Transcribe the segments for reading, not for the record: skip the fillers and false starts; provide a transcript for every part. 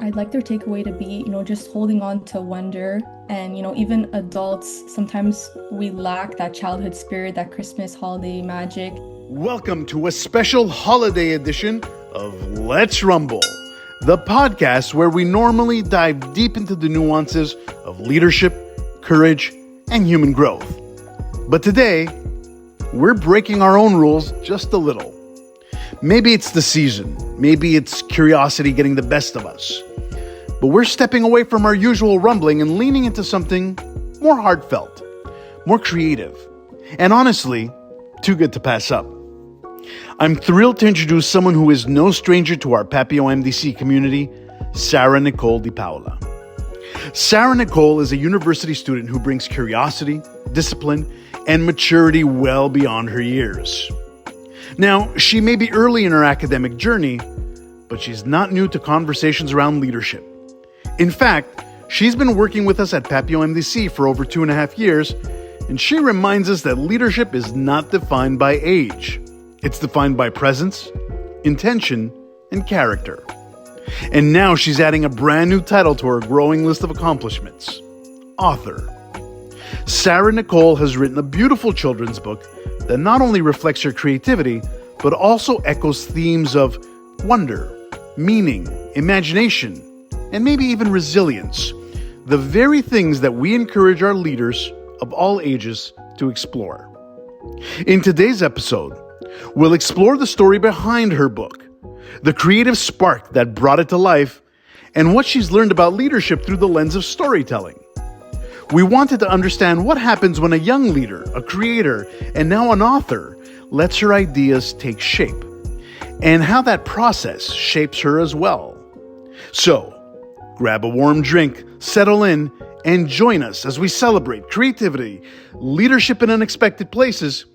I'd like their takeaway to be, just holding on to wonder. And, even adults, sometimes we lack that childhood spirit, that Christmas holiday magic. Welcome to a special holiday edition of Let's Rumble, the podcast where we normally dive deep into the nuances of leadership, courage, and human growth. But today, we're breaking our own rules just a little. Maybe it's the season, maybe it's curiosity getting the best of us. But we're stepping away from our usual rumbling and leaning into something more heartfelt, more creative, and honestly, too good to pass up. I'm thrilled to introduce someone who is no stranger to our Papillon MDC community, Sarah-Nicole Di Paola. Sarah-Nicole is a university student who brings curiosity, discipline, and maturity well beyond her years. Now, she may be early in her academic journey, but she's not new to conversations around leadership. In fact, she's been working with us at Papillon MDC for over 2.5 years, and she reminds us that leadership is not defined by age. It's defined by presence, intention, and character. And now she's adding a brand new title to her growing list of accomplishments: author. Sarah-Nicole has written a beautiful children's book that not only reflects her creativity, but also echoes themes of wonder, meaning, imagination, and maybe even resilience, the very things that we encourage our leaders of all ages to explore. In today's episode, we'll explore the story behind her book, the creative spark that brought it to life, and what she's learned about leadership through the lens of storytelling. We wanted to understand what happens when a young leader, a creator, and now an author lets her ideas take shape, and how that process shapes her as well. So, grab a warm drink, settle in, and join us as we celebrate creativity, leadership in unexpected places,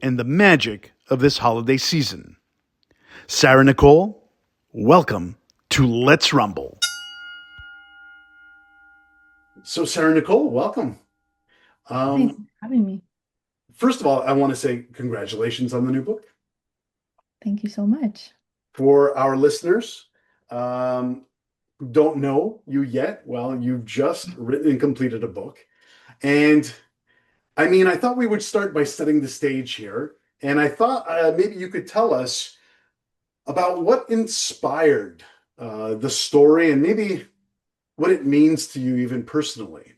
and the magic of this holiday season. Sarah-Nicole, welcome to Let's Rumble. So, Sarah-Nicole, welcome. Thanks for having me. First of all, I want to say congratulations on the new book. Thank you so much. For our listeners who don't know you yet, well, you've just written and completed a book. And I thought we would start by setting the stage here. And I thought maybe you could tell us about what inspired the story and maybe what it means to you even personally.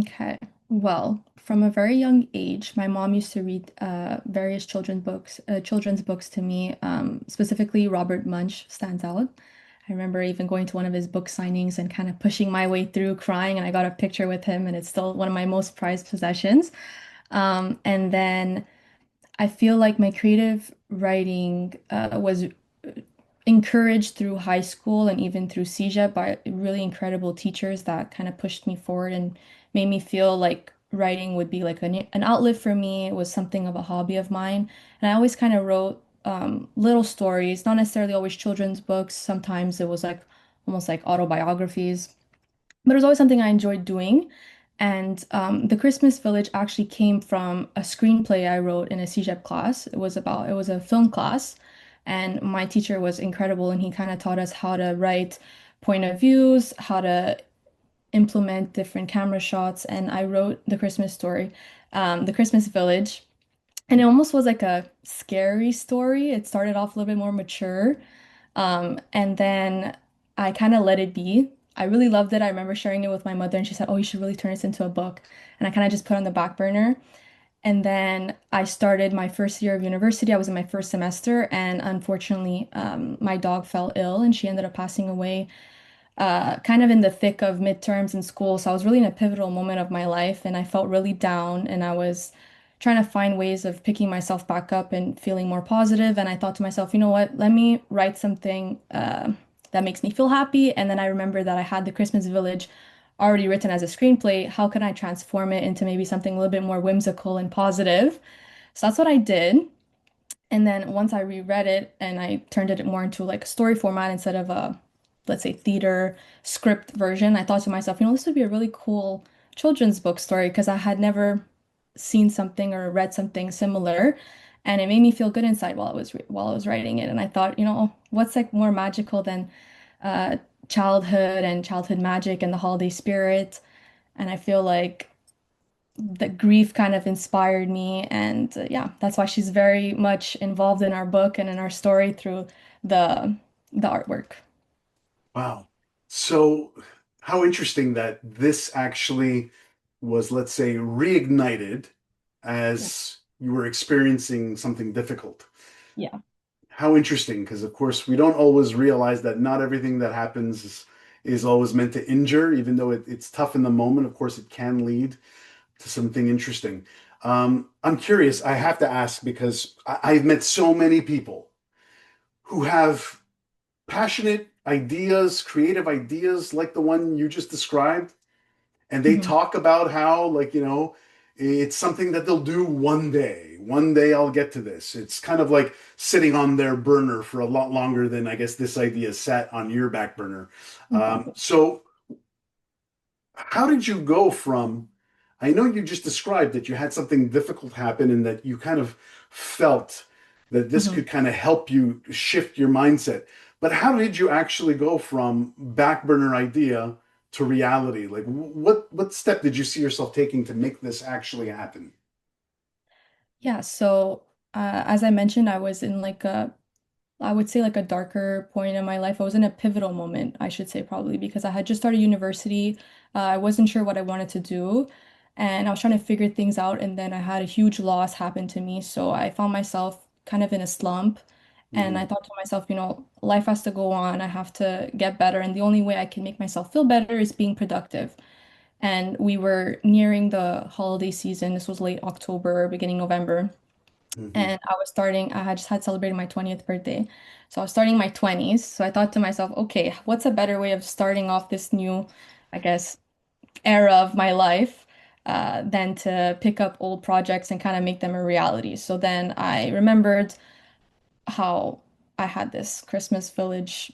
Okay. Well, from a very young age, my mom used to read various children's books to me. Specifically, Robert Munsch stands out. I remember even going to one of his book signings and kind of pushing my way through, crying, and I got a picture with him, and it's still one of my most prized possessions. And then I feel like my creative writing was encouraged through high school and even through CEGEP by really incredible teachers that kind of pushed me forward and made me feel like writing would be like an outlet for me. It was something of a hobby of mine. And I always kind of wrote little stories, not necessarily always children's books. Sometimes it was like almost like autobiographies, but it was always something I enjoyed doing. And The Christmas Village actually came from a screenplay I wrote in a CEGEP class. It was a film class, and my teacher was incredible, and he kind of taught us how to write point of views, how to implement different camera shots, and I wrote the Christmas story, The Christmas Village, and it almost was like a scary story. It started off a little bit more mature, and then I kind of let it be. I really loved it. I remember sharing it with my mother, and she said, "Oh, you should really turn this into a book." And I kind of just put it on the back burner. And then I started my first year of university. I was in my first semester, and unfortunately, my dog fell ill, and she ended up passing away kind of in the thick of midterms in school. So I was really in a pivotal moment of my life, and I felt really down, and I was trying to find ways of picking myself back up and feeling more positive. And I thought to myself, you know what, let me write something that makes me feel happy. And then I remember that I had The Christmas Village already written as a screenplay. How can I transform it into maybe something a little bit more whimsical and positive? So that's what I did. And then once I reread it and I turned it more into like a story format instead of a, let's say, theater script version, I thought to myself, this would be a really cool children's book story because I had never seen something or read something similar, and it made me feel good inside while I was writing it. And I thought, what's like more magical than uh, childhood and childhood magic and the holiday spirit. And I feel like the grief kind of inspired me. And yeah, that's why she's very much involved in our book and in our story through the the artwork. Wow. So, how interesting that this actually was, let's say, reignited Yeah. as you were experiencing something difficult. Yeah. How interesting, because of course, we don't always realize that not everything that happens is always meant to injure, even though it's tough in the moment. Of course, it can lead to something interesting. I'm curious, I have to ask because I've met so many people who have passionate ideas, creative ideas like the one you just described, and they Mhm. talk about how, like, it's something that they'll do one day. One day I'll get to this. It's kind of like sitting on their burner for a lot longer than I guess this idea sat on your back burner. Exactly. So how did you go from, I know you just described that you had something difficult happen and that you kind of felt that this Mhm. could kind of help you shift your mindset. But how did you actually go from back burner idea to reality? Like what step did you see yourself taking to make this actually happen? Yeah, so as I mentioned, I was in like I would say like a darker point in my life. I was in a pivotal moment, I should say, probably because I had just started university. I wasn't sure what I wanted to do, and I was trying to figure things out. And then I had a huge loss happen to me. So I found myself kind of in a slump. And I Hmm. thought to myself, life has to go on. I have to get better. And the only way I can make myself feel better is being productive. And we were nearing the holiday season. This was late October, beginning November. Hmm. And I had just had celebrated my 20th birthday. So I was starting my 20s. So I thought to myself, okay, what's a better way of starting off this new, I guess, era of my life than to pick up old projects and kind of make them a reality? So then I remembered how I had this Christmas Village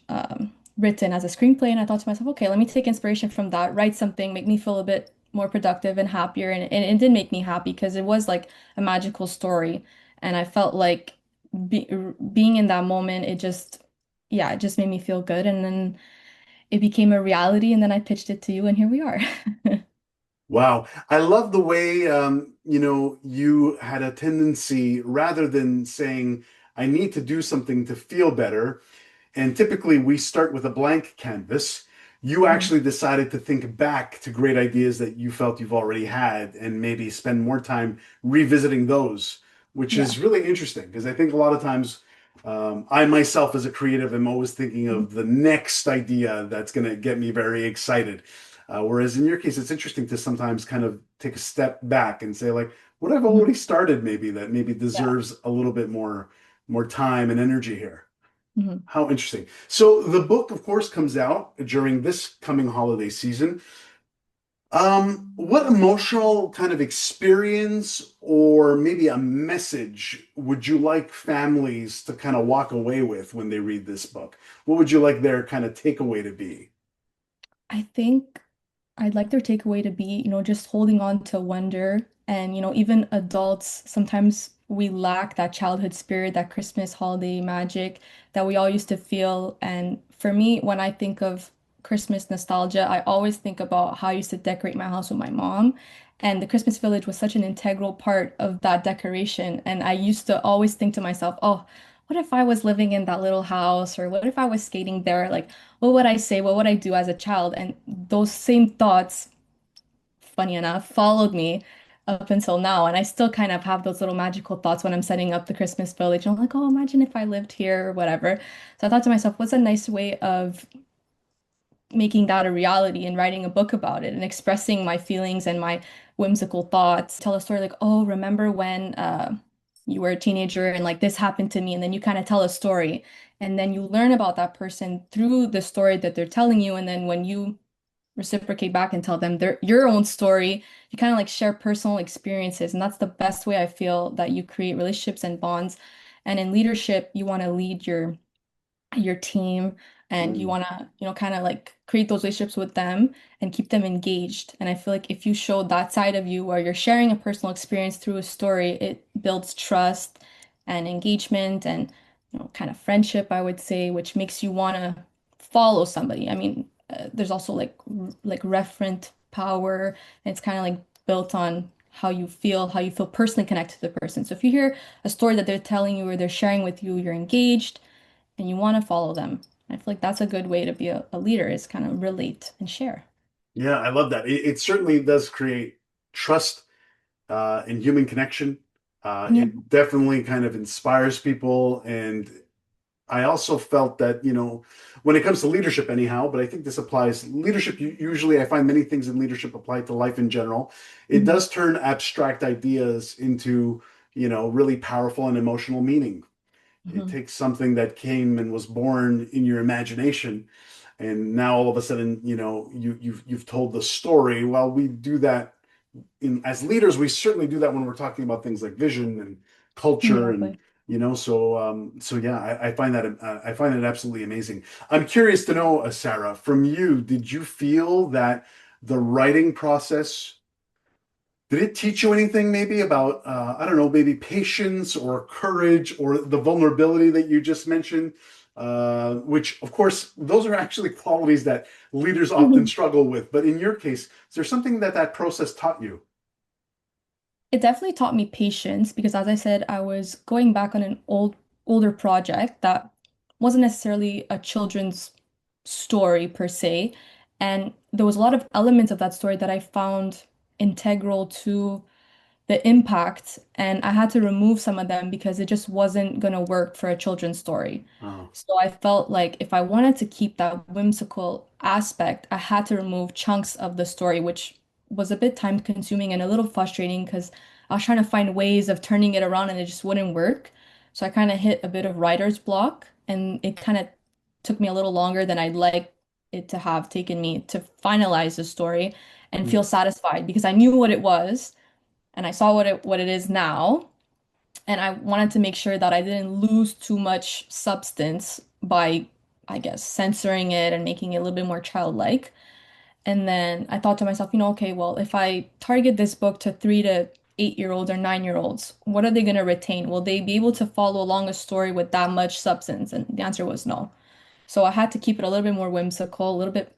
written as a screenplay, and I thought to myself, okay, let me take inspiration from that, write something, make me feel a bit more productive and happier. And it did make me happy because it was like a magical story, and I felt like be being in that moment, yeah, it just made me feel good. And then it became a reality, and then I pitched it to you, and here we are. Wow. I love the way you had a tendency rather than saying, I need to do something to feel better. And typically we start with a blank canvas. You Mhm. actually decided to think back to great ideas that you felt you've already had and maybe spend more time revisiting those, which Yeah. is really interesting because I think a lot of times I myself as a creative am always thinking Mhm. of the next idea that's going to get me very excited. Whereas in your case, it's interesting to sometimes kind of take a step back and say, like, what I've Mhm. already started maybe that maybe Yeah. deserves a little bit more time and energy here. Mhm. How interesting. So the book, of course, comes out during this coming holiday season. What emotional kind of experience or maybe a message would you like families to kind of walk away with when they read this book? What would you like their kind of takeaway to be? I think I'd like their takeaway to be, just holding on to wonder. And, even adults, sometimes we lack that childhood spirit, that Christmas holiday magic that we all used to feel. And for me, when I think of Christmas nostalgia, I always think about how I used to decorate my house with my mom. And the Christmas village was such an integral part of that decoration. And I used to always think to myself, oh, what if I was living in that little house? Or what if I was skating there? Like, what would I say? What would I do as a child? And those same thoughts, funny enough, followed me up until now. And I still kind of have those little magical thoughts when I'm setting up the Christmas village. I'm like, oh, imagine if I lived here or whatever. So I thought to myself, what's a nice way of making that a reality and writing a book about it and expressing my feelings and my whimsical thoughts. Tell a story like, oh, remember when you were a teenager and like this happened to me, and then you kind of tell a story, and then you learn about that person through the story that they're telling you, and then when you reciprocate back and tell them your own story, you kind of like share personal experiences, and that's the best way I feel that you create relationships and bonds. And in leadership, you want to lead your team, and you Mm, want to kind of like create those relationships with them and keep them engaged. And I feel like if you show that side of you where you're sharing a personal experience through a story, it builds trust and engagement and kind of friendship, I would say, which makes you want to follow somebody. I mean, there's also like referent power, and it's kind of like built on how you feel personally connected to the person. So if you hear a story that they're telling you or they're sharing with you, you're engaged and you want to follow them. I feel like that's a good way to be a leader is kind of relate and share. Yeah, I love that. It certainly does create trust and human connection. Yeah. It definitely kind of inspires people. And I also felt that, when it comes to leadership, anyhow, but I think this applies leadership. Usually, I find many things in leadership apply to life in general. It Mhm. does turn abstract ideas into, really powerful and emotional meaning. It Mhm. takes something that came and was born in your imagination, and now all of a sudden, you've told the story. Well, we do that as leaders. We certainly do that when we're talking about things like vision and culture, and Exactly. so yeah, I find it absolutely amazing. I'm curious to know, Sarah, from you, did you feel that the writing process, did it teach you anything maybe about, I don't know, maybe patience or courage or the vulnerability that you just mentioned? Which, of course, those are actually qualities that leaders often struggle with. But in your case, is there something that that process taught you? It definitely taught me patience because, as I said, I was going back on an older project that wasn't necessarily a children's story per se. And there was a lot of elements of that story that I found integral to the impact, and I had to remove some of them because it just wasn't going to work for a children's story. Oh, So I felt like if I wanted to keep that whimsical aspect, I had to remove chunks of the story, which was a bit time consuming and a little frustrating because I was trying to find ways of turning it around and it just wouldn't work. So I kind of hit a bit of writer's block, and it kind of took me a little longer than I'd like it to have taken me to finalize the story and feel hmm. satisfied because I knew what it was and I saw what it is now, and I wanted to make sure that I didn't lose too much substance by, I guess, censoring it and making it a little bit more childlike. And then I thought to myself, okay, well, if I target this book to 3 to 8 year olds or 9 year olds, what are they going to retain? Will they be able to follow along a story with that much substance? And the answer was no. So I had to keep it a little bit more whimsical, a little bit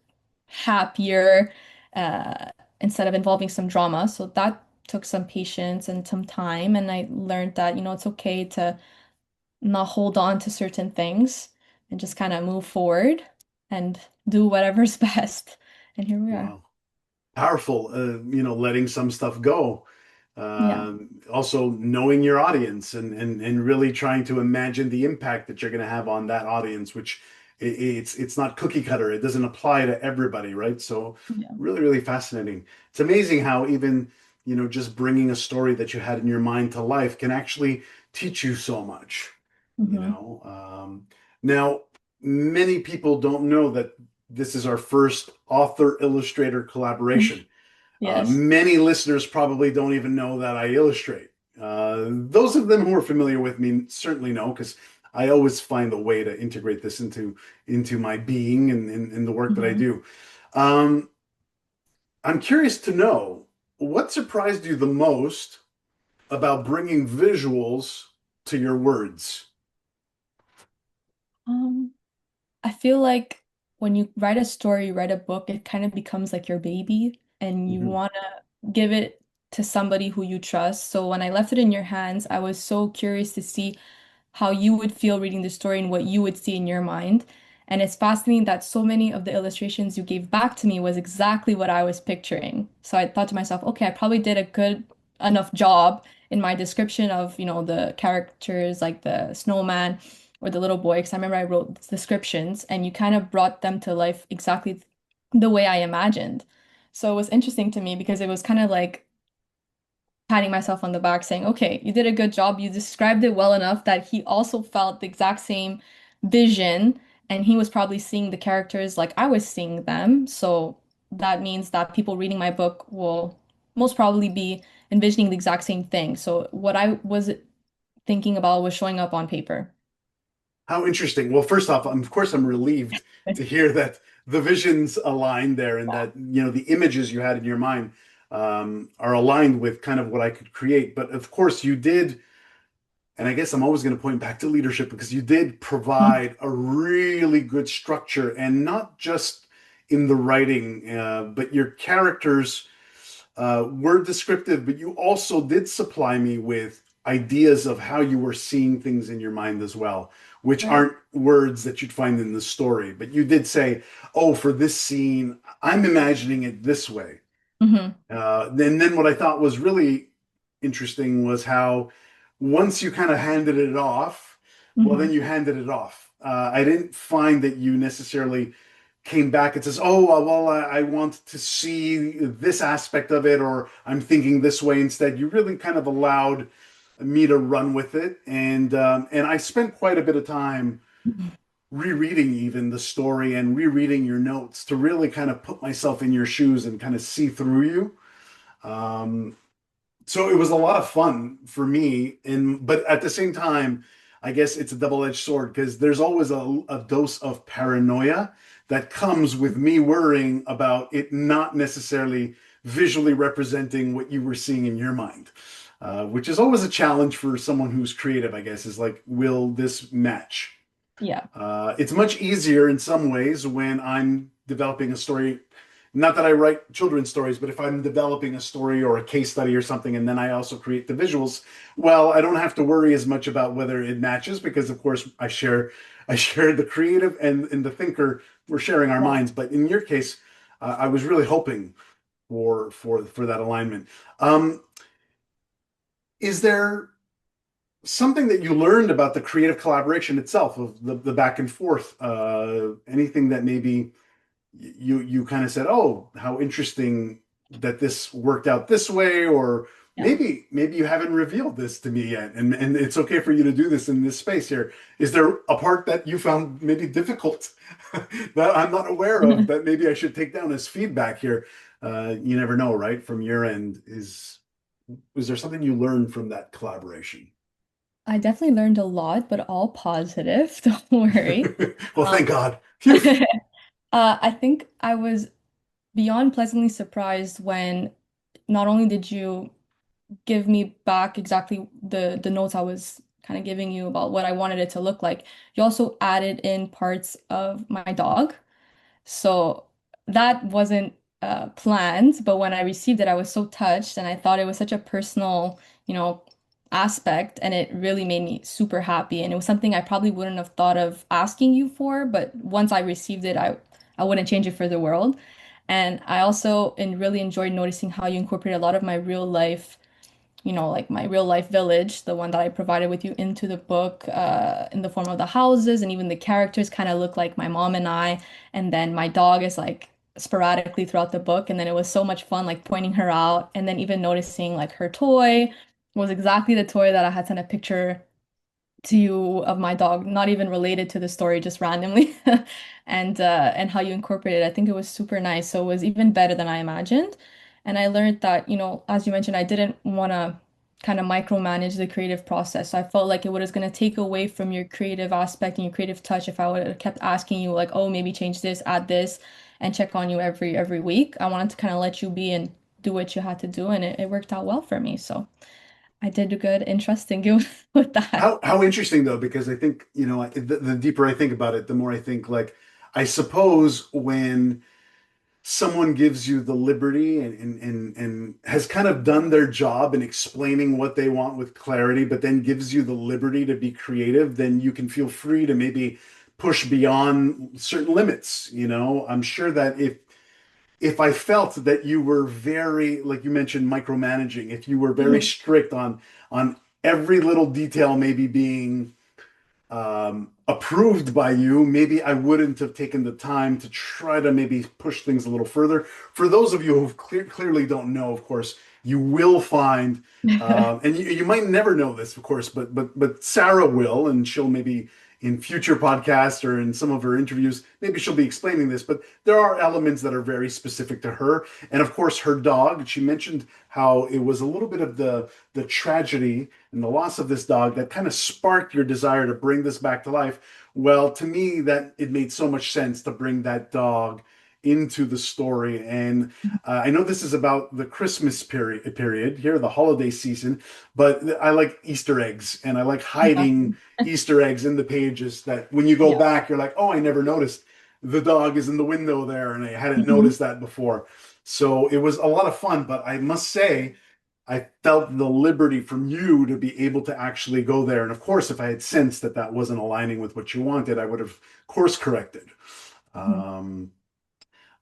happier, uh, instead of involving some drama. So that took some patience and some time. And I learned that, it's okay to not hold on to certain things and just kind of move forward and do whatever's best. And here we are. Wow. Powerful, letting some stuff go. Yeah. Also knowing your audience, and really trying to imagine the impact that you're going to have on that audience, which it's not cookie cutter. It doesn't apply to everybody, right? So Yeah. really, really fascinating. It's amazing how even, just bringing a story that you had in your mind to life can actually teach you so much, you Hmm. know. Now, many people don't know that this is our first author illustrator collaboration. Yes. Many listeners probably don't even know that I illustrate. Those of them who are familiar with me certainly know, because I always find a way to integrate this into my being and the work that I Hmm. do. Um, I'm curious to know, what surprised you the most about bringing visuals to your words? Um, I feel like when you write a story, write a book, it kind of becomes like your baby and you Mhm. want to give it to somebody who you trust. So when I left it in your hands, I was so curious to see how you would feel reading the story and what you would see in your mind. And it's fascinating that so many of the illustrations you gave back to me was exactly what I was picturing. So I thought to myself, okay, I probably did a good enough job in my description of, the characters like the snowman or the little boy, because I remember I wrote descriptions and you kind of brought them to life exactly the way I imagined. So it was interesting to me because it was kind of like patting myself on the back saying, okay, you did a good job. You described it well enough that he also felt the exact same vision and he was probably seeing the characters like I was seeing them. So that means that people reading my book will most probably be envisioning the exact same thing. So what I was thinking about was showing up on paper. How interesting. Well, first off, of course, I'm relieved to hear that the visions align there, and that, the images you had in your mind, are aligned with kind of what I could create. But of course, you did and I guess I'm always going to point back to leadership because you did Mhm. provide a really good structure, and not just in the writing, but your characters were descriptive, but you also did supply me with ideas of how you were seeing things in your mind as well, which Right. aren't words that you'd find in the story. But you did say, oh, for this scene, I'm imagining it this way. Hmm. Then what I thought was really interesting was how once you kind of handed it off, well, then Hmm. you handed it off. I didn't find that you necessarily came back and says, "Oh, well, I want to see this aspect of it," or "I'm thinking this way." Instead, you really kind of allowed me to run with it, and I spent quite a bit of time rereading even the story and rereading your notes to really kind of put myself in your shoes and kind of see through you. Um, so it was a lot of fun for me, and but at the same time, I guess it's a double-edged sword because there's always a dose of paranoia that comes with me worrying about it not necessarily visually representing what you were seeing in your mind, which is always a challenge for someone who's creative, I guess, is like, will this match? Yeah. It's much easier in some ways when I'm developing a story. Not that I write children's stories, but if I'm developing a story or a case study or something, and then I also create the visuals, well, I don't have to worry as much about whether it matches because, of course, I share the creative and the thinker. We're sharing our Yeah. minds. But in your case, I was really hoping for that alignment. Is there something that you learned about the creative collaboration itself of the back and forth, anything that maybe you kind of said, oh, how interesting that this worked out this way, or Yeah. maybe you haven't revealed this to me yet, and it's okay for you to do this in this space here. Is there a part that you found maybe difficult that I'm not aware of that maybe I should take down as feedback here? You never know, right? From your end, is there something you learned from that collaboration? I definitely learned a lot, but all positive. Don't worry. Well, Um, thank God. Phew. I think I was beyond pleasantly surprised when not only did you give me back exactly the notes I was kind of giving you about what I wanted it to look like, you also added in parts of my dog. So that wasn't planned, but when I received it, I was so touched and I thought it was such a personal, you know, aspect and it really made me super happy. And it was something I probably wouldn't have thought of asking you for, but once I received it, I wouldn't change it for the world. And I also really enjoyed noticing how you incorporate a lot of my real life, like my real life village, the one that I provided with you into the book, in the form of the houses, and even the characters kind of look like my mom and I. And then my dog is like sporadically throughout the book. And then it was so much fun, like pointing her out, and then even noticing like her toy was exactly the toy that I had sent a picture to you of my dog, not even related to the story, just randomly, and how you incorporated it. I think it was super nice. So it was even better than I imagined. And I learned that, as you mentioned, I didn't want to kind of micromanage the creative process. So I felt like it was going to take away from your creative aspect and your creative touch if I would have kept asking you like, oh, maybe change this, add this, and check on you every week. I wanted to kind of let you be and do what you had to do, and it worked out well for me. So I did good and trusting you with that. How interesting though, because I think, the deeper I think about it, the more I think like, I suppose when someone gives you the liberty and has kind of done their job in explaining what they want with clarity, but then gives you the liberty to be creative, then you can feel free to maybe push beyond certain limits. I'm sure that if I felt that you were very, like you mentioned, micromanaging, if you were very Mhm. strict on every little detail maybe being approved by you, maybe I wouldn't have taken the time to try to maybe push things a little further. For those of you who clearly don't know, of course, you will find, and you might never know this, of course, but Sarah will, and she'll maybe in future podcasts or in some of her interviews, maybe she'll be explaining this, but there are elements that are very specific to her. And of course, her dog, she mentioned how it was a little bit of the tragedy and the loss of this dog that kind of sparked your desire to bring this back to life. Well, to me, that it made so much sense to bring that dog into the story. And I know this is about the Christmas period here, the holiday season, but I like Easter eggs and I like hiding Exactly. Easter eggs in the pages that when you go Yeah. back, you're like, oh, I never noticed the dog is in the window there, and I hadn't Hmm. noticed that before. So it was a lot of fun, but I must say, I felt the liberty from you to be able to actually go there. And of course, if I had sensed that that wasn't aligning with what you wanted, I would have course corrected. Um,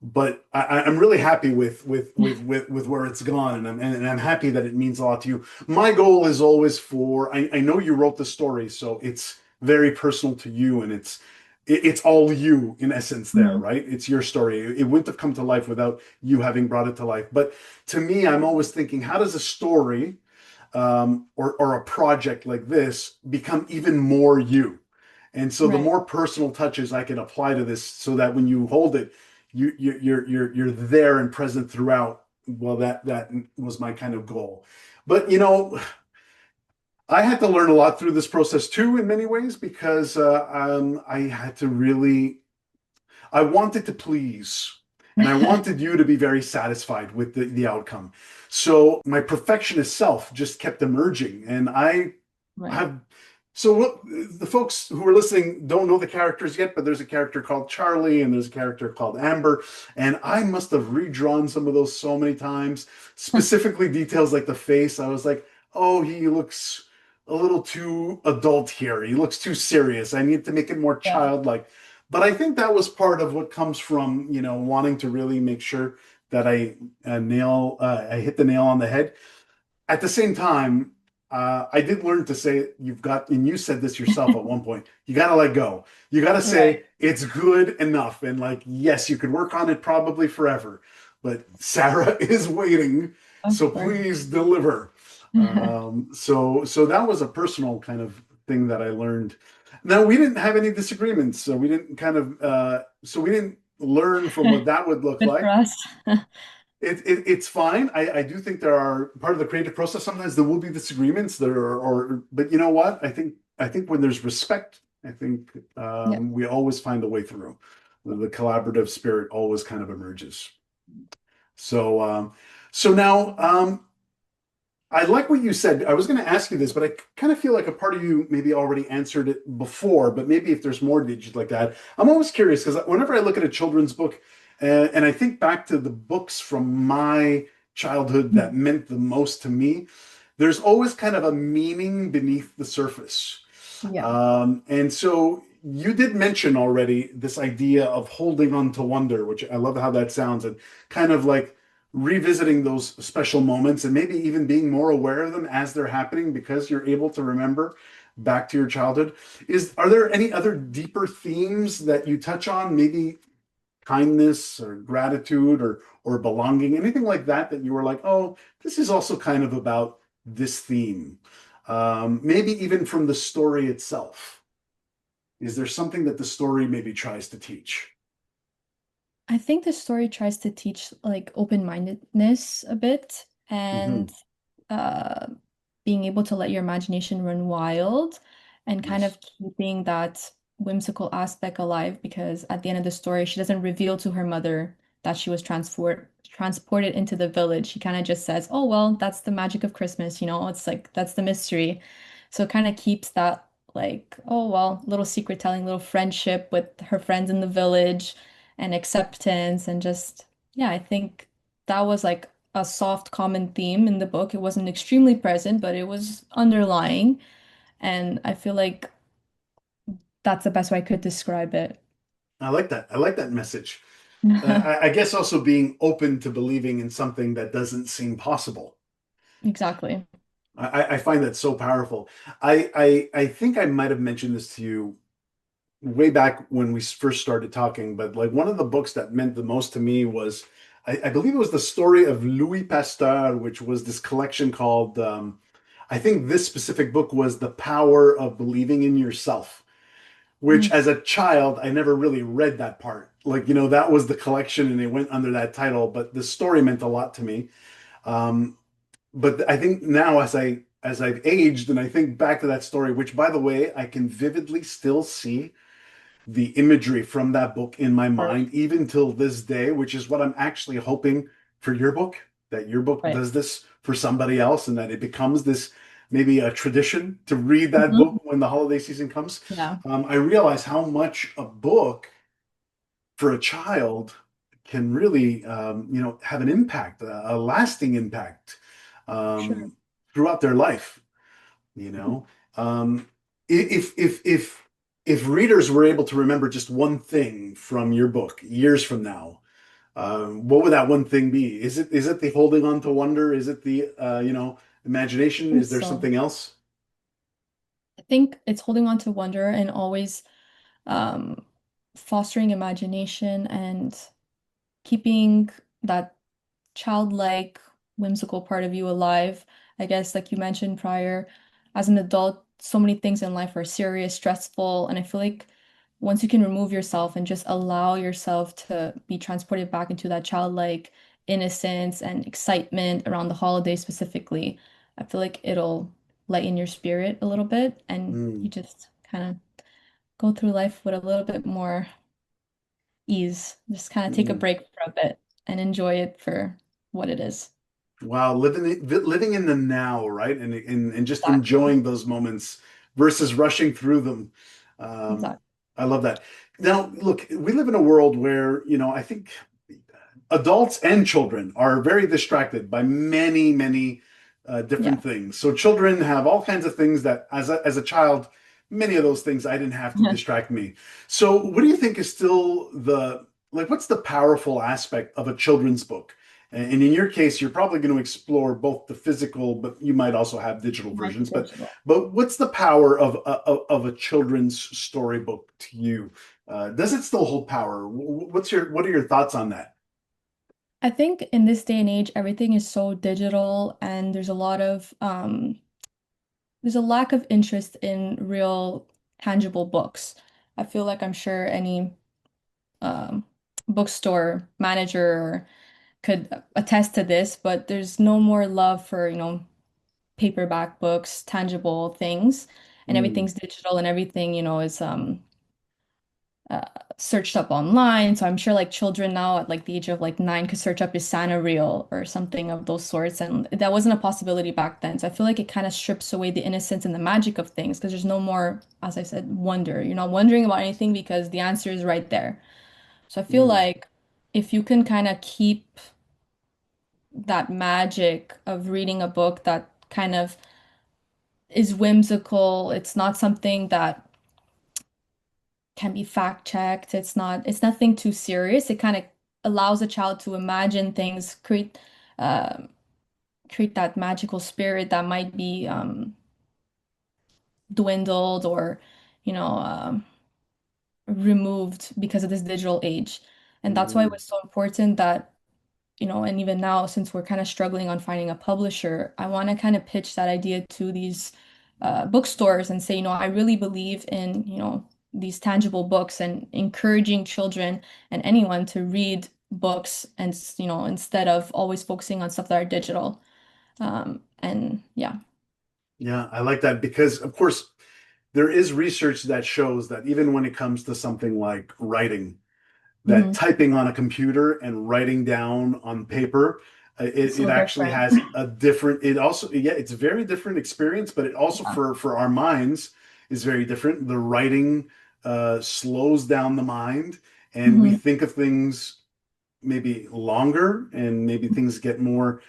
but I'm really happy with where it's gone, and I'm happy that it means a lot to you. My goal is always for I know you wrote the story, so it's very personal to you, and it's all you in essence there, Hmm. right? It's your story. It wouldn't have come to life without you having brought it to life. But to me, I'm always thinking, how does a story or a project like this become even more you? And so the Right. more personal touches I can apply to this, so that when you hold it, you're there and present throughout. Well, that was my kind of goal. But I had to learn a lot through this process too, in many ways, because I had to really I wanted to please, and I wanted you to be very satisfied with the outcome. So my perfectionist self just kept emerging, and I Right. have. So what, the folks who are listening don't know the characters yet, but there's a character called Charlie, and there's a character called Amber, and I must have redrawn some of those so many times. Specifically, details like the face. I was like, oh, he looks a little too adult here. He looks too serious. I need to make it more Yeah. childlike. But I think that was part of what comes from, wanting to really make sure that I hit the nail on the head. At the same time, I did learn to say and you said this yourself at one point, you got to let go. You got to Right. say it's good enough. And like, yes, you could work on it probably forever, but Sarah is waiting. Of So course. please deliver. So that was a personal kind of thing that I learned. Now, we didn't have any disagreements. So we didn't learn from what that would look Good for like. us. It's fine. I do think there are part of the creative process. Sometimes there will be disagreements but you know what? I think when there's respect, I think Yeah. we always find a way through. The collaborative spirit always kind of emerges. So so now I like what you said. I was going to ask you this, but I kind of feel like a part of you maybe already answered it before. But maybe if there's more that you'd like that, I'm always curious because whenever I look at a children's book, and I think back to the books from my childhood that meant the most to me, there's always kind of a meaning beneath the surface. Yeah. And so you did mention already this idea of holding on to wonder, which I love how that sounds, and kind of like revisiting those special moments and maybe even being more aware of them as they're happening because you're able to remember back to your childhood. Are there any other deeper themes that you touch on? Maybe kindness or gratitude or belonging, anything like that you were like, oh, this is also kind of about this theme. Maybe even from the story itself. Is there something that the story maybe tries to teach? I think the story tries to teach like open-mindedness a bit and Hmm. uh, being able to let your imagination run wild and kind Nice. of keeping that whimsical aspect alive because at the end of the story, she doesn't reveal to her mother that she was transported into the village. She kind of just says, "Oh, well, that's the magic of Christmas, you know, it's like that's the mystery." So it kind of keeps that like, oh, well, little secret telling, little friendship with her friends in the village and acceptance and just yeah, I think that was like a soft common theme in the book. It wasn't extremely present, but it was underlying. And I feel like that's the best way I could describe it. I like that. I like that message. I guess also being open to believing in something that doesn't seem possible. Exactly. I find that so powerful. I think I might have mentioned this to you way back when we first started talking, but like one of the books that meant the most to me was, I believe it was the story of Louis Pasteur, which was this collection called, I think this specific book was The Power of Believing in Yourself, which Mm. as a child, I never really read that part. Like, that was the collection and it went under that title, but the story meant a lot to me. Um, but I think now as I've aged and I think back to that story, which by the way, I can vividly still see the imagery from that book in my Or mind, even till this day, which is what I'm actually hoping for your book, that your book right. does this for somebody else and that it becomes this maybe a tradition to read that book Mhm. when the holiday season comes. Yeah, I realize how much a book for a child can really, have an impact, a lasting impact sure. um, throughout their life. You know, um, if if if if readers were able to remember just one thing from your book years from now, what would that one thing be? Is it the holding on to wonder? Is it the imagination? And Is there so something else? I think it's holding on to wonder and always um, fostering imagination and keeping that childlike, whimsical part of you alive. I guess, like you mentioned prior, as an adult, so many things in life are serious, stressful, and I feel like once you can remove yourself and just allow yourself to be transported back into that childlike innocence and excitement around the holidays specifically, I feel like it'll lighten your spirit a little bit and you Mm, just kind of go through life with a little bit more ease. Just kind of take a mm. break for a bit and enjoy it for what it is. Wow, living in the now, right? And just Exactly. enjoying those moments versus rushing through them. Um, Exactly. I love that. Now, look, we live in a world where, I think adults and children are very distracted by many, many different Yeah. things. So children have all kinds of things that, as a child, many of those things I didn't have to distract me. So, what do you think is still what's the powerful aspect of a children's book? And in your case, you're probably going to explore both the physical, but you might also have digital Might be versions. But digital. but what's the power of a children's storybook to you? Does it still hold power? What are your thoughts on that? I think in this day and age, everything is so digital and there's a lack of interest in real tangible books. I feel like I'm sure any um, bookstore manager could attest to this, but there's no more love for, paperback books, tangible things, and Mm, everything's digital and everything, is uh, searched up online. So I'm sure like children now at like the age of like 9 could search up Santa reel or something of those sorts. And that wasn't a possibility back then. So I feel like it kind of strips away the innocence and the magic of things because there's no more, as I said, wonder. You're not wondering about anything because the answer is right there. So I feel mm, like if you can kind of keep that magic of reading a book that kind of is whimsical, it's not something that can be fact checked. It's nothing too serious. It kind of allows a child to imagine things, uh, create that magical spirit that might be dwindled or, you know, removed because of this digital age. And that's why it mm. was so important that and even now, since we're kind of struggling on finding a publisher, I want to kind of pitch that idea to these bookstores and say, I really believe in, these tangible books and encouraging children and anyone to read books and, instead of always focusing on stuff that are digital. And yeah. Yeah, I like that because, of course, there is research that shows that even when it comes to something like writing, that Hmm. typing on a computer and writing down on paper, It's it so actually different. has a different, it also, yeah, it's a very different experience, but it also Yeah. for our minds is very different. The writing slows down the mind and we Hmm. think of things maybe longer and maybe things get more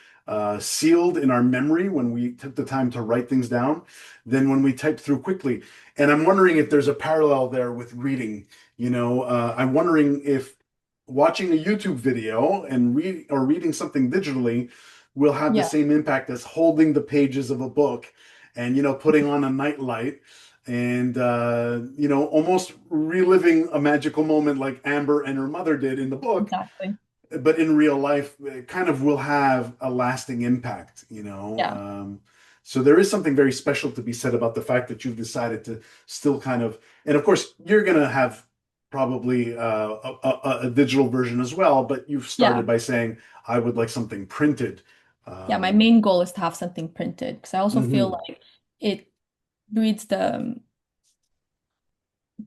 sealed in our memory when we took the time to write things down than when we type through quickly. And I'm wondering if there's a parallel there with reading. I'm wondering if watching a YouTube video and reading something digitally will have the Yeah. same impact as holding the pages of a book and putting on a nightlight and almost reliving a magical moment like Amber and her mother did in the book, Exactly. but in real life it kind of will have a lasting impact. Yeah. So there is something very special to be said about the fact that you've decided to still kind of, and of course you're going to have probably a digital version as well, but you've Yeah. started by saying I would like something printed. Yeah. My um, main goal is to have something printed because I also feel mhm. like it breeds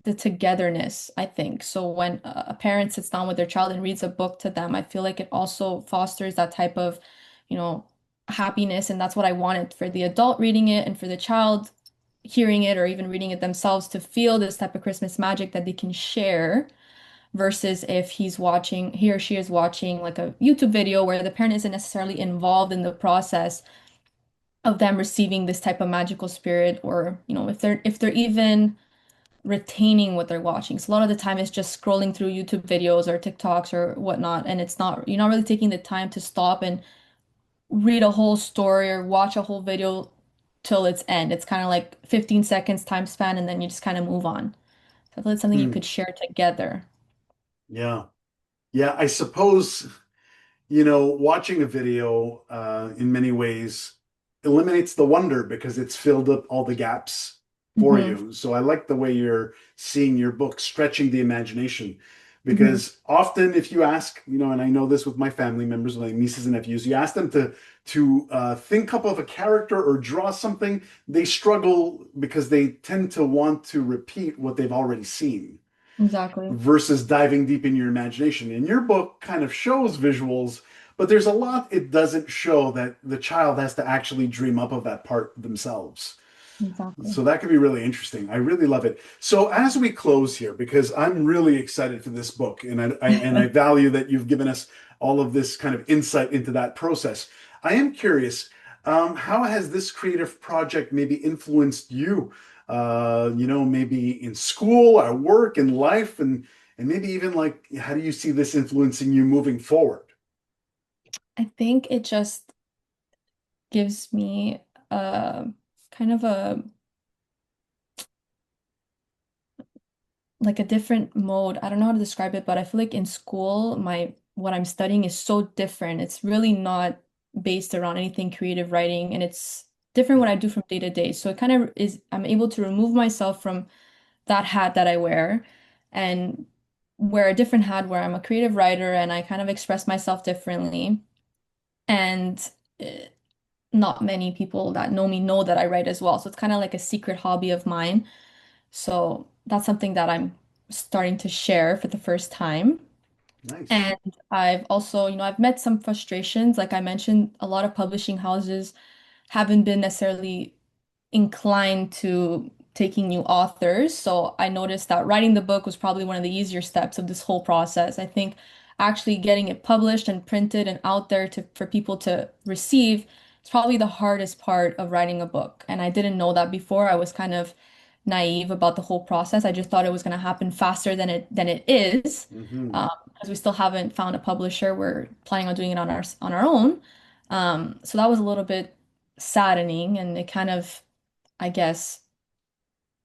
the togetherness, I think. So when a parent sits down with their child and reads a book to them, I feel like it also fosters that type of, you know, happiness. And that's what I wanted for the adult reading it and for the child hearing it or even reading it themselves to feel this type of Christmas magic that they can share versus if he or she is watching like a YouTube video where the parent isn't necessarily involved in the process of them receiving this type of magical spirit or, if they're even retaining what they're watching. So a lot of the time it's just scrolling through YouTube videos or TikToks or whatnot, and you're not really taking the time to stop and read a whole story or watch a whole video till its end. It's kind of like 15 seconds time span, and then you just kind of move on. So I feel it's something you Hmm. could share together. Yeah. Yeah, I suppose, watching a video in many ways eliminates the wonder because it's filled up all the gaps for Hmm. you. So I like the way you're seeing your book stretching the imagination Hmm. because often if you ask, and I know this with my family members, my nieces and nephews, you ask them to think up of a character or draw something, they struggle because they tend to want to repeat what they've already seen Exactly. versus diving deep in your imagination. And your book kind of shows visuals, but there's a lot it doesn't show that the child has to actually dream up of that part themselves. Exactly. So that could be really interesting. I really love it. So as we close here, because I'm really excited for this book, and I value that you've given us all of this kind of insight into that process. I am curious, how has this creative project maybe influenced you? Maybe in school, or work, and life, and maybe even like, how do you see this influencing you moving forward? I think it just gives me a kind of a like a different mode. I don't know how to describe it, but I feel like in school, my what I'm studying is so different. It's really not based around anything creative writing, and it's different what I do from day to day. So it kind of is, I'm able to remove myself from that hat that I wear and wear a different hat where I'm a creative writer and I kind of express myself differently. And eh, not many people that know me know that I write as well. So it's kind of like a secret hobby of mine. So that's something that I'm starting to share for the first time. Nice. And I've also, I've met some frustrations. Like I mentioned, a lot of publishing houses haven't been necessarily inclined to taking new authors. So I noticed that writing the book was probably one of the easier steps of this whole process. I think actually getting it published and printed and out there to for people to receive is probably the hardest part of writing a book. And I didn't know that before. I was kind of naive about the whole process. I just thought it was going to happen faster than it is. Hmm. Because we still haven't found a publisher. We're planning on doing it on our own. So that was a little bit saddening, and it kind of, I guess,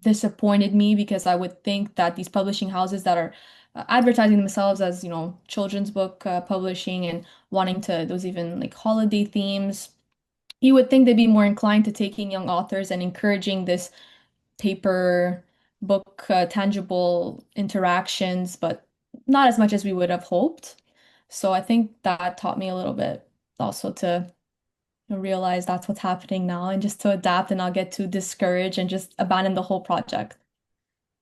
disappointed me because I would think that these publishing houses that are advertising themselves as, children's book publishing and wanting to, those even like holiday themes, you would think they'd be more inclined to taking young authors and encouraging this paper book tangible interactions, but not as much as we would have hoped. So I think that taught me a little bit also to realize that's what's happening now and just to adapt and not get too discouraged and just abandon the whole project.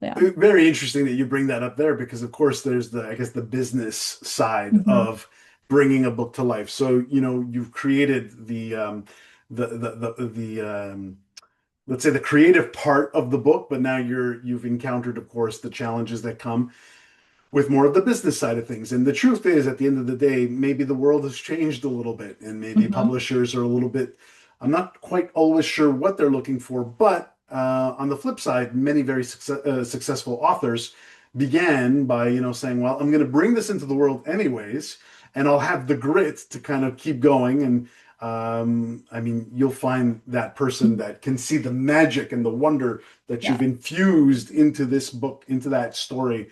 Yeah. Very interesting that you bring that up there because, of course, there's I guess, the business side Hmm. of bringing a book to life. So, you've created the let's say the creative part of the book, but now you've encountered, of course, the challenges that come with more of the business side of things. And the truth is, at the end of the day, maybe the world has changed a little bit, and maybe Hmm. publishers are a little bit, I'm not quite always sure what they're looking for, but on the flip side, many very successful authors began by, saying, well, I'm going to bring this into the world anyways, and I'll have the grit to kind of keep going. And I mean, you'll find that person that can see the magic and the wonder that Yeah. you've infused into this book, into that story.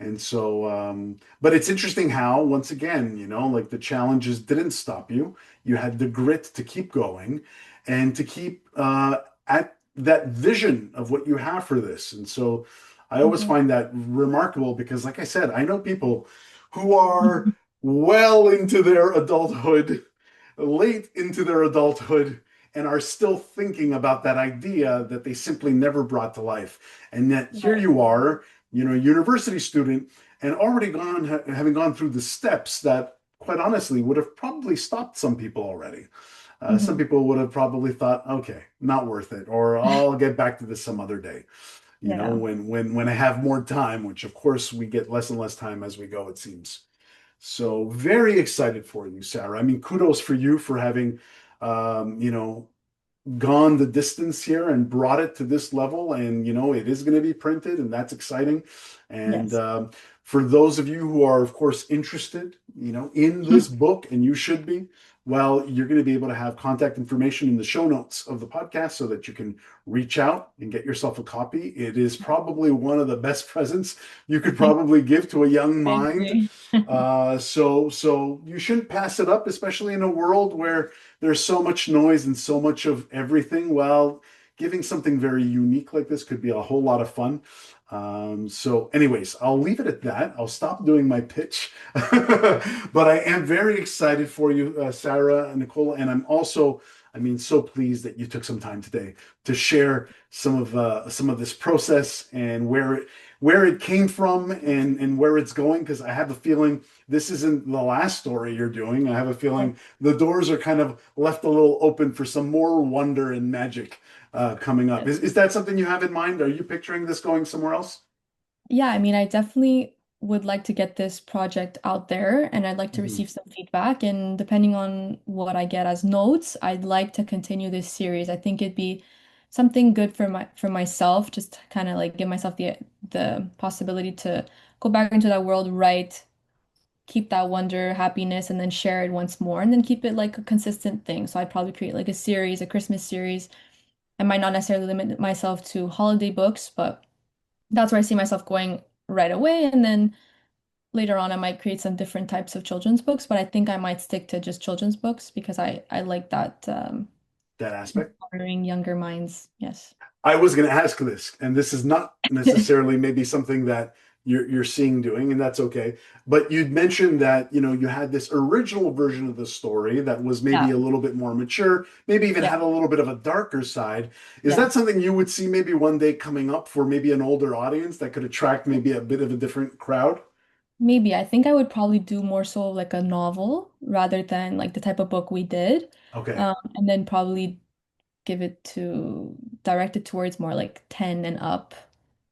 And so, but it's interesting how, once again, like the challenges didn't stop you. You had the grit to keep going and to keep at that vision of what you have for this. And so I always Hmm. find that remarkable because, like I said, I know people who are well into their adulthood, late into their adulthood, and are still thinking about that idea that they simply never brought to life. And yet here Right. you are university student and already having gone through the steps that, quite honestly, would have probably stopped some people already. Some Hmm. people would have probably thought, okay, not worth it, or I'll get back to this some other day. Yeah. When I have more time, which of course we get less and less time as we go, it seems. So very excited for you, Sarah. I mean, kudos for you for having, um, you know, gone the distance here and brought it to this level. And, it is going to be printed, and that's exciting. And Yes. for those of you who are, of course, interested, in this book, and you should be, well, you're going to be able to have contact information in the show notes of the podcast so that you can reach out and get yourself a copy. It is probably one of the best presents you could probably give to a young I mind. agree. So you shouldn't pass it up, especially in a world where there's so much noise and so much of everything. Well, giving something very unique like this could be a whole lot of fun. So anyways, I'll leave it at that. I'll stop doing my pitch, but I am very excited for you, Sarah and Nicole, and I mean, so pleased that you took some time today to share some of this process and where it came from and where it's going. Because I have a feeling this isn't the last story you're doing. I have a Yes. feeling the doors are kind of left a little open for some more wonder and magic coming up. Yes. Is that something you have in mind? Are you picturing this going somewhere else? Yeah, I mean, I definitely would like to get this project out there and I'd like to Mhm. receive some feedback. And depending on what I get as notes, I'd like to continue this series. I think it'd be something good for myself, just to kind of like give myself the possibility to go back into that world, write, keep that wonder, happiness, and then share it once more, and then keep it like a consistent thing. So I'd probably create like a series, a Christmas series. I might not necessarily limit myself to holiday books, but that's where I see myself going right away. And then later on, I might create some different types of children's books, but I think I might stick to just children's books because I like that That aspect. inspiring younger minds. Yes. I was going to ask this, and this is not necessarily maybe something that you're seeing doing, and that's okay. But you'd mentioned that you had this original version of the story that was maybe Yeah. a little bit more mature, maybe even Yeah. had a little bit of a darker side. Is Yeah. that something you would see maybe one day coming up for maybe an older audience that could attract maybe a bit of a different crowd? Maybe. I think I would probably do more so like a novel rather than like the type of book we did. Okay, And then probably give it to direct it towards more like 10 and up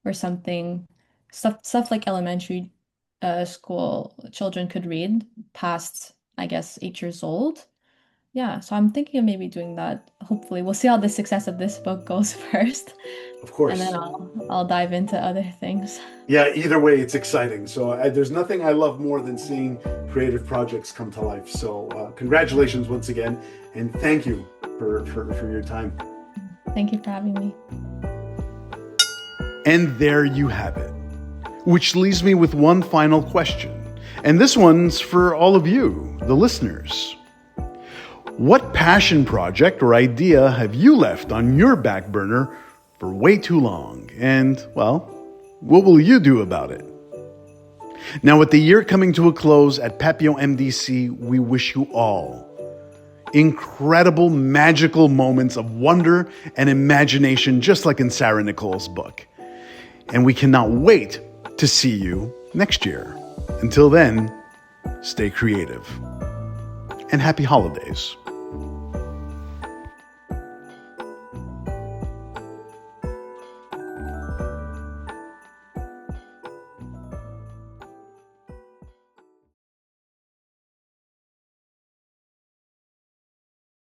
or something. Stuff like elementary school children could read past, I guess, 8 years old. Yeah, so I'm thinking of maybe doing that. Hopefully, we'll see how the success of this book goes first, of and then course. I'll dive into other things. Yeah, either way, it's exciting. So there's nothing I love more than seeing creative projects come to life. So congratulations once again, and thank you for your time. Thank you for having me. And there you have it. Which leaves me with one final question. And this one's for all of you, the listeners. What passion project or idea have you left on your back burner for way too long? And, well, what will you do about it? Now, with the year coming to a close at Papillon MDC, we wish you all incredible, magical moments of wonder and imagination, just like in Sarah-Nicole's book. And we cannot wait to see you next year. Until then, stay creative and happy holidays.